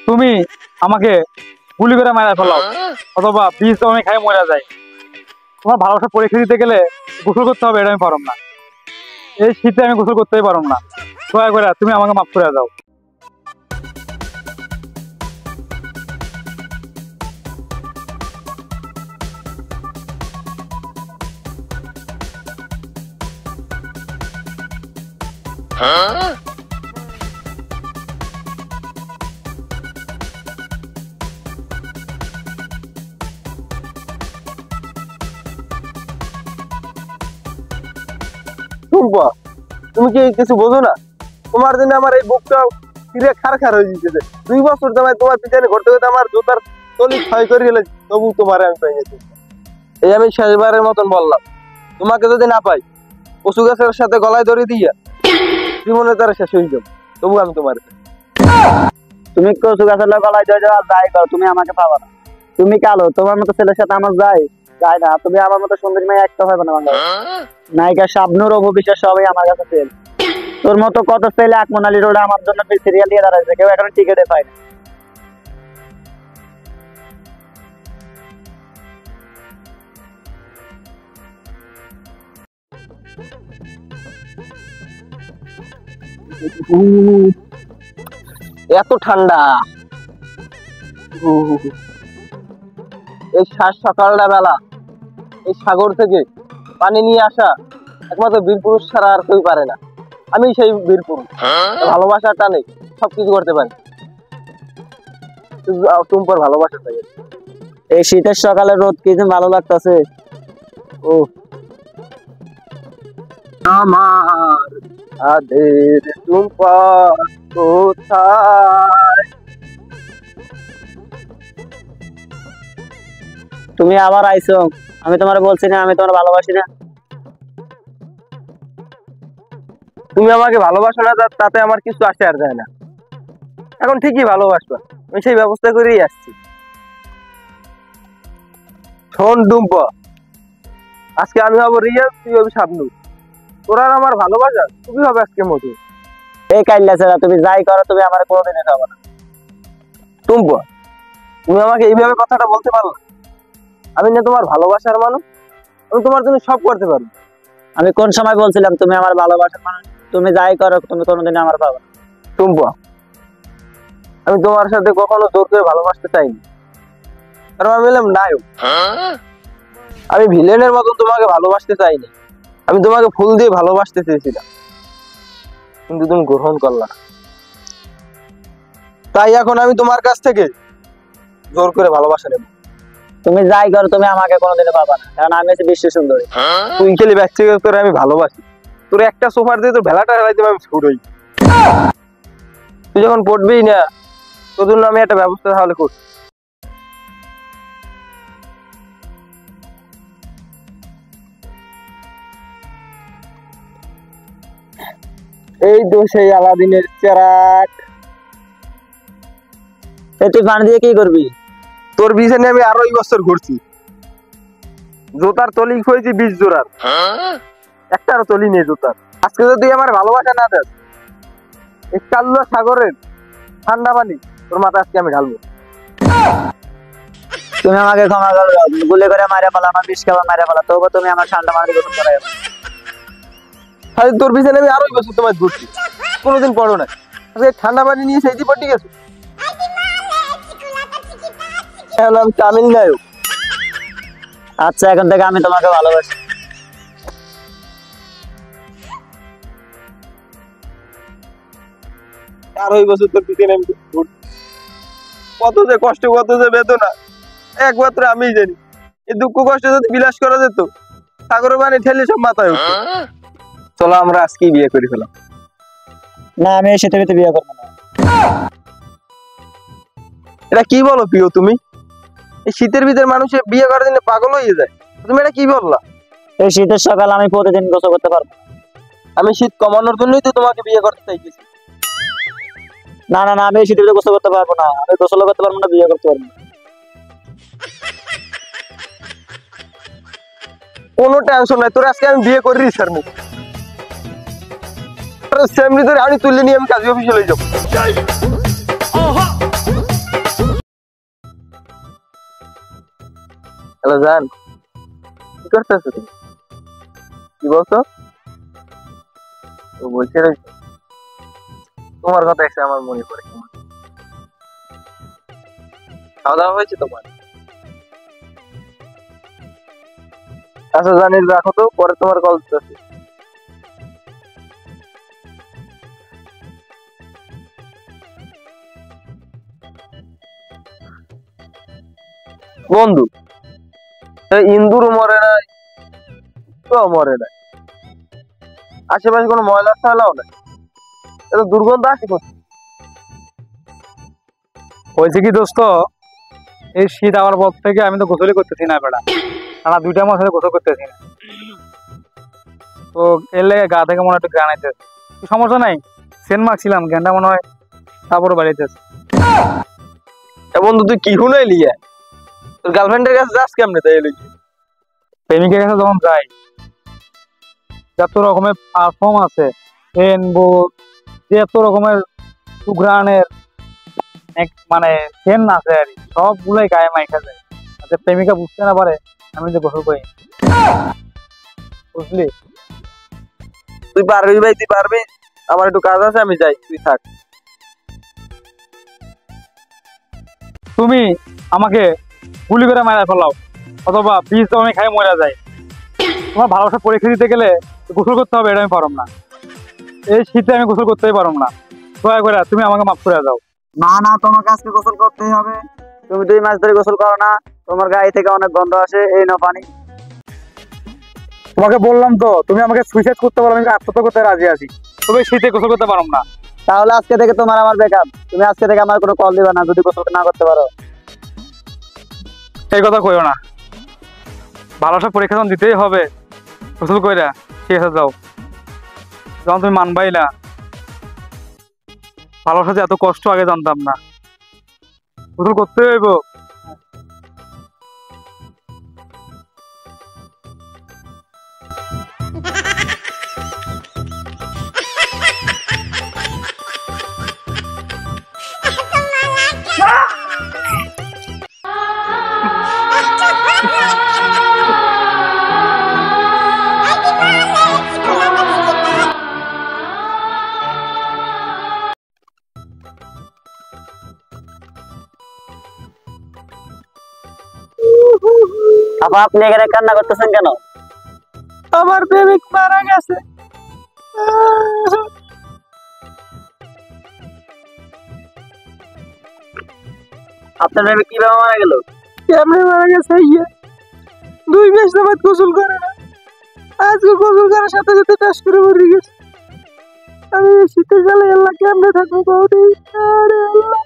তুমি আমাকে গুলি করে মারা ফেলাও অথবা বিষ আমি খাই মরে যাই, তোমার ভালোবাসা পরীক্ষা দিতে গেলে গোসল করতে হবে, এটা আমি পারব না। এই শীতে আমি গোসল করতেই পারব না। দয়া করে তুমি আমাকে মাফ করে দাও। টুম্পা, তুমি কি কিছু বোঝো না? তোমার জন্য আমার এই বুকটা ফিরে খার খার হয়ে যেতেছে। 2 বছর তোমার পিছনে ঘুরতে ঘুরতে আমার জুতার তলি ক্ষয় করে গেলে, তবু তোমার আমি পাই গেছি। এই আমি শেষবারের মতন বললাম, তোমাকে যদি না পাই কচু গাছের সাথে গলায় ধরে দিয়া জীবনে তারা শেষ হয়ে যাবে, তবু আমি তোমার। তুমি কচু গাছের গলায় ধরে যাও, যাই করো, তুমি আমাকে পাবা না। তুমি কালো, তোমার মতো ছেলের সাথে আমার যায় না। তুমি আমার মতো সুন্দরী মেয়ে একটা হবে না বাংলা। নায়িকা শাবনূর, অপু বিশ্বাস সবাই আমার কাছে ফেল। তোর মতো কত ছেলে আকমন আলী রোডে আমার জন্য সিরিয়াল দিয়ে দাঁড়াইছে, কেউ এখন টিকিটে পায় না। এত ঠান্ডা, এই সকালটা বেলা এই সাগর থেকে পানি নিয়ে আসা একমাত্র বীর পুরুষ ছাড়া আর কেউ পারে না। আমি সেই বীর পুরুষ, ভালোবাসার টানে সবকিছু করতে পারি। তোমার ভালোবাসা থাকে। এই শীতের সকালে রোদ কি ভালো লাগতেছে। ও আমার আদের টুম্পা কোথায়? তুমি আবার আইছো, আমি তোমার বলছি না আমি তোমার ভালোবাসি না। তুমি আমাকে ভালোবাসো না, তাতে আমার কিছু আসে আর যায় না। এখন ঠিকই ভালোবাসবা, আমি সেই ব্যবস্থা করেই আসছি। শোন টুম্পা, আজকে আমি হবো রিয়া, তুই হবি শাবনূর। তোরা আমার ভালোবাসা খুবই হবে আজকে মধু। এই কাইল্লা ছাড়া তুমি যাই করো, তুমি আমার কোনোদিনই খাবো না। টুম্পা, তুমি আমাকে এইভাবে কথাটা বলতে পারো? আমি না তোমার ভালোবাসার মানুষ, আমি তোমার জন্য সব করতে পারি। আমি কোন সময় বলছিলাম তুমি আমার ভালোবাসার মানুষ? তুমি যাই করো, তুমি কোনোদিন আমার পাবো না। টুম্পা, আমি তোমার সাথে কখনো জোর করে ভালোবাসতে চাইনি, কারণ আমি বললাম নায়ক। আমি ভিলেনের মতন তোমাকে ভালোবাসতে চাইনি, আমি তোমাকে ফুল দিয়ে ভালোবাসতে চেয়েছিলাম, কিন্তু তুমি গ্রহণ করলা না। তাই এখন আমি তোমার কাছ থেকে জোর করে ভালোবাসা নেব। তুমি যাই করো, তুমি আমাকে কোনোদিনও পাবা না, কারণ আমি হচ্ছে বিশ্ব সুন্দরী। তুই খেলি ব্যক্তিগত করে আমি ভালোবাসি, তোর একটা সোফার দিয়ে তোর ভেলাটা হেলাই দেবে, আমি ছুটই। তুই যখন পড়বি না, তোর জন্য আমি একটা ব্যবস্থা তাহলে করছি। এই তো সেই আলাদিনের চেরাক। তুই পানি দিয়ে কি করবি? তোর পিছনে আমি আরো এই বছর ঘুরছি, জোতার তলি খুঁজেছি 20 জোড়ার, একটারও তলি নেই জোতার। আজকে যদি আমার ভালোবাসা না দেয়, এই কাল্লা সাগরের ঠান্ডা পানি তোর মাথা আজকে আমি ঢালবো। তুমি আমাকে ক্ষমা করো, গুলি করে মারা ফেলা, আমার বিষ খাবার মারা ফেলা, তবু তুমি আমার ঠান্ডা পানি গোসল করাই। তোর পিছনে আমি আরো বছর তোমার ঘুরছি, কোনোদিন পড়ো না। আজকে ঠান্ডা পানি নিয়ে সেই পটি গেছো। আমি তামিল নায়ক। আচ্ছা, এখন থেকে আমি তোমাকে ভালোবাসি। আর ওই বছর তোর পিছনে আমি ঘুরছি, কত যে কষ্ট, কত যে বেদনা একমাত্র আমি জানি। এই দুঃখ কষ্ট যদি বিলাস করা যেত, সাগরের পানি ঠেলে সব মাথায় উঠতো। চলো আমরা আজকেই বিয়ে করে ফেলাম। না, আমি এই শীতের ভিতরে বিয়ে করবো না। এটা কি বলো প্রিয় তুমি? এই শীতের ভিতরে মানুষের বিয়ে করার জন্য পাগল হয়ে যায়, তুমি এটা কি বললা? এই শীতের সকাল আমি প্রতিদিন গোসল করতে পারবো? আমি শীত কমানোর জন্যই তো তোমাকে বিয়ে করতে চাইতেছি। না না না, আমি এই শীতের ভিতরে গোসল করতে পারবো না, আমি গোসল করতে পারবো না, বিয়ে করতে পারবো না। কোনো টেনশন নাই, তোর আজকে আমি বিয়ে করি স্যার। আমি তুলে নিয়ে আমি কাজী অফিসে লই যাবো। হ্যালো জান, কি করতেছো তুমি? কি বলছো? তো বলছে রয়েছে, তোমার কথা এসে আমার মনে পড়ে। কেমন খাওয়া দাওয়া হয়েছে তোমার? আচ্ছা জানিস, রাখো তো, পরে তোমার কল দিতেছি। বন্ধু, এই ইন্দুর মরে নাই, তো মরে নাই, আশেপাশে কোনো ময়লা ফেলাও নাই, এটা দুর্গন্ধ আসে কোথায়? হয়েছে কি দোস্ত, এই শীত আবার পর থেকে আমি তো গোসলই করতেছি না বেড়া, টানা 2টা মাস ধরে গোসল করতেছি না। তো এর লেগে গা থেকে মনে হয় একটু গ্রান আইতেছে। সমস্যা নাই, সেন্ট মাখছিলাম, জ্ঞানটা মনে হয় তারপরে বাড়িতেছে। এ বন্ধু, তুই কি শুনাইলি? তোর গার্লফ্রেন্ডের কাছে যাস কেমনে তাই এলি? প্রেমিকের কাছে যখন যাই, যত রকমের পারফর্ম আছে, রেনবো, যত রকমের সুগ্রানের মানে সেন আছে আর কি, সবগুলোই গায়ে মাইখা যায়, যাতে প্রেমিকা বুঝতে না পারে আমি যে গোসল করি, বুঝলি? তুই পারবি ভাই, তুই পারবি। আমার একটু কাজ আছে, আমি যাই, তুই থাক। তুমি আমাকে গুলি করে মারা ফেলাও, অথবা বীজ তো আমি খাই মরে যাই, তোমার ভালোবাসা পরীক্ষা দিতে গেলে গোসল করতে হবে, এটা আমি পারম না। এই শীতে আমি গোসল করতেই পারম না, দয়া করে তুমি আমাকে মাফ করে দাও। না না, তোমাকে আজকে গোসল করতেই হবে। তুমি 2 মাস ধরে গোসল করো না, তোমার গায়ে থেকে অনেক গন্ধ আসে, এই নাও পানি। তোমাকে বললাম তো, তুমি আমাকে সুইসাইড করতে বলো, আমি আত্মহত্যা করতে রাজি আছি, তবে এই শীতে গোসল করতে পারম না। তাহলে আজকে থেকে তোমার আমার ব্রেকআপ। তুমি আজকে থেকে আমার কোনো কল দিবে না যদি গোসল না করতে পারো। এই কথা কইও না, ভালোবাসা পরীক্ষা যখন দিতেই হবে গোসল কইরা, ঠিক আছে যাও। যখন তুমি মানবাই না, ভালোবাসা যে এত কষ্ট আগে জানতাম না, গোসল করতে হইব। আপা, আপনি এখানে কান্না করতেছেন কেন? আমার প্রেমিক মারা গেছে। আপনার প্রেমিক কিভাবে মারা গেল? কেমনে মারা গেছে? 2 মাস যাবত গোসল করে না, আজকে গোসল করার সাথে সাথে টাস করে মরে গেছে। আমি শীতের কালে আল্লাহ কেমনে থাকবো? আরে আল্লাহ।